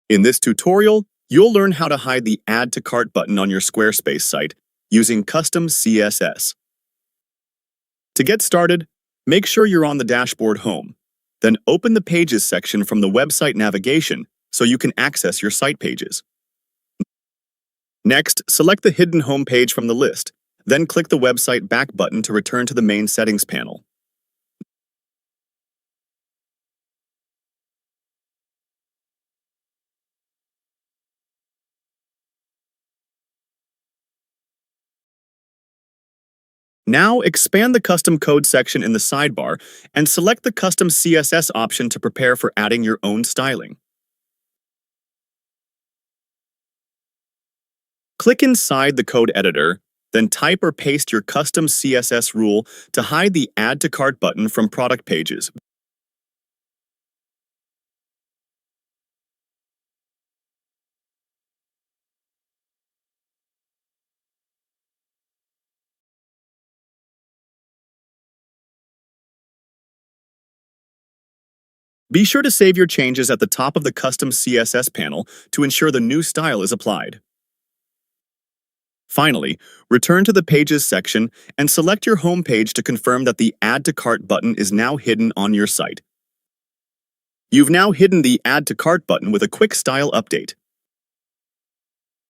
In this tutorial, you'll learn how to hide the Add to Cart button on your Squarespace site using custom CSS. To get started, make sure you're on the dashboard home. Then open the Pages section from the website navigation so you can access your site pages. Next, select the hidden home page from the list, then click the Website Back button to return to the main settings panel. Now, expand the Custom Code section in the sidebar and select the Custom CSS option to prepare for adding your own styling. Click inside the code editor, then type or paste your custom CSS rule to hide the Add to Cart button from product pages. Be sure to save your changes at the top of the custom CSS panel to ensure the new style is applied. Finally, return to the Pages section and select your home page to confirm that the Add to Cart button is now hidden on your site. You've now hidden the Add to Cart button with a quick style update.